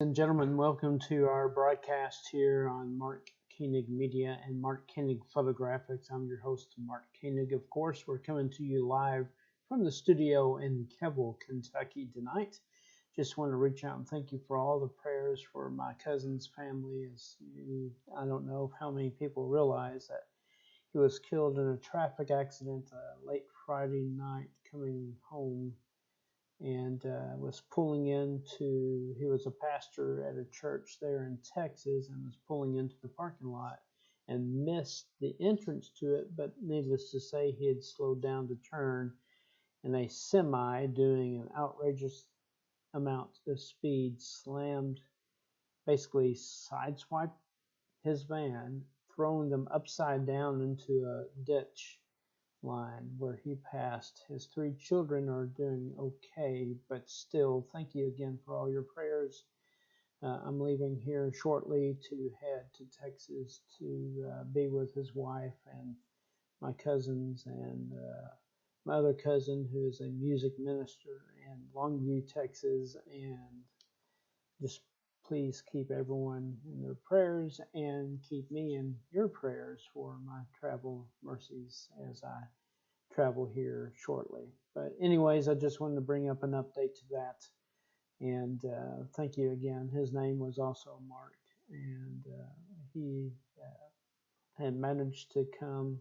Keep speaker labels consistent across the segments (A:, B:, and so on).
A: And gentlemen, welcome to our broadcast here on Mark Koenig Media and Mark Koenig Photographics. I'm your host, Mark Koenig. Of course, we're coming to you live from the studio in Keville, Kentucky tonight. Just want to reach out and thank you for all the prayers for my cousin's family. I don't know how many people realize that he was killed in a traffic accident late Friday night coming home, and was pulling into, he was a pastor at a church there in Texas, and was pulling into the parking lot and missed the entrance to it, but needless to say, he had slowed down to turn, and a semi doing an outrageous amount of speed slammed, basically sideswiped his van, throwing them upside down into a ditch line where he passed. His three children are doing okay, but still, thank you again for all your prayers. I'm leaving here shortly to head to Texas to be with his wife and my cousins and my other cousin who is a music minister in Longview, Texas, and just please keep everyone in their prayers and keep me in your prayers for my travel mercies as I travel here shortly. But anyways, I just wanted to bring up an update to that. And thank you again. His name was also Mark, and he had managed to come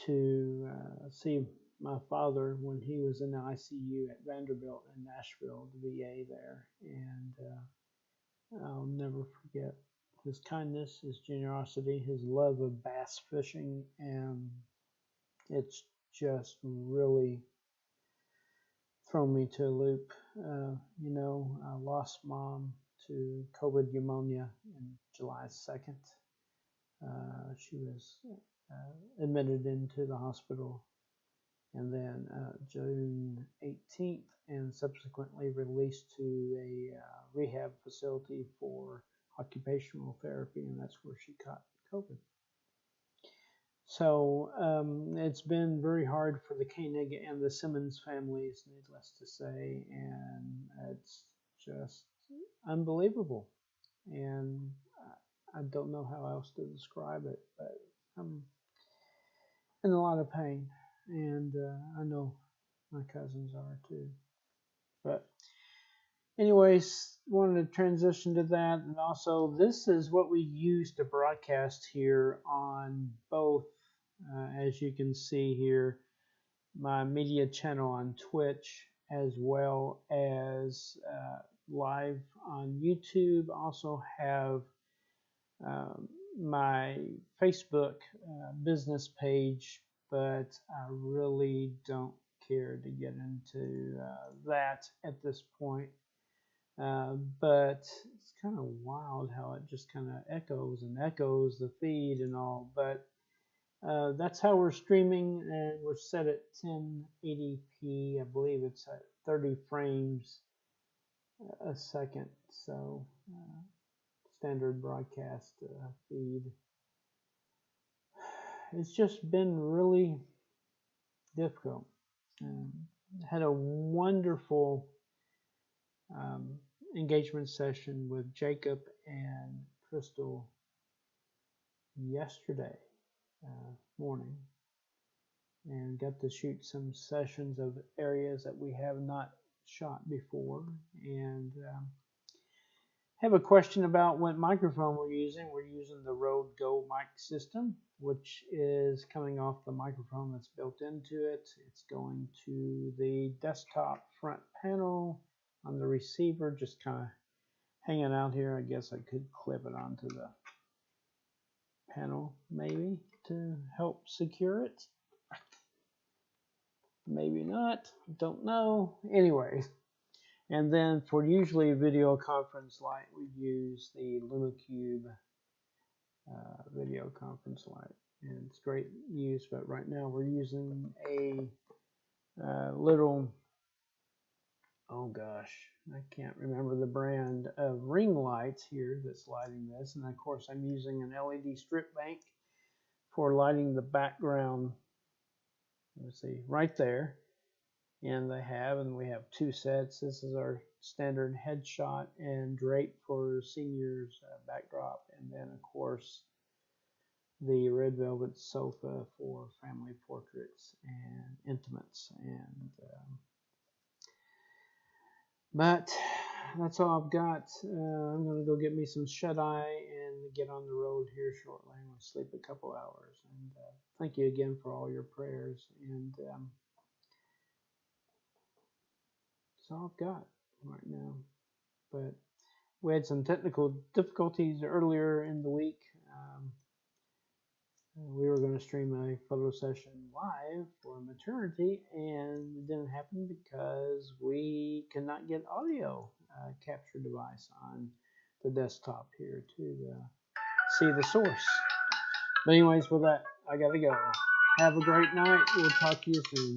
A: to see my father when he was in the ICU at Vanderbilt in Nashville, the VA there. And I'll never forget his kindness, his generosity, his love of bass fishing, and it's just really thrown me to a loop. I lost mom to COVID pneumonia on July 2nd. She was admitted into the hospital, and then June 18th, and subsequently released to a rehab facility for occupational therapy, and that's where she caught COVID. So it's been very hard for the Koenig and the Simmons families, needless to say, and it's just unbelievable. And I don't know how else to describe it, but I'm in a lot of pain, and I know my cousins are too. But anyways, wanted to transition to that, and also this is what we use to broadcast here on both, as you can see here, my media channel on Twitch, as well as live on YouTube. Also have my Facebook business page, but I really don't care to get into that at this point. But it's kind of wild how it just kind of echoes and echoes the feed and all. But that's how we're streaming, and we're set at 1080p. I believe it's at 30 frames a second. So standard broadcast feed. It's just been really difficult. Had a wonderful engagement session with Jacob and Crystal yesterday morning, and got to shoot some sessions of areas that we have not shot before, and have a question about what microphone we're using. We're using the Rode Go mic system, which is coming off the microphone that's built into it. It's going to the desktop front panel on the receiver, just kind of hanging out here. I guess I could clip it onto the panel maybe to help secure it. Maybe not, don't know. Anyways, and then for usually video conference light, we use the LumaCube video conference light, and it's great use. But right now we're using a little, oh gosh, I can't remember the brand of ring lights here that's lighting this, and of course I'm using an LED strip bank for lighting the background. Let's see, right there. And we have two sets. This is our standard headshot and drape for seniors backdrop, and then of course the red velvet sofa for family portraits and intimates. And but that's all I've got. I'm gonna go get me some shut eye and get on the road here shortly. I'm gonna sleep a couple hours. And thank you again for all your prayers. And that's all I've got right now. But we had some technical difficulties earlier in the week. We were going to stream a photo session live for maternity, and it didn't happen because we could not get audio capture device on the desktop here to see the source. But anyways, with that, I got to go. Have a great night. We'll talk to you soon.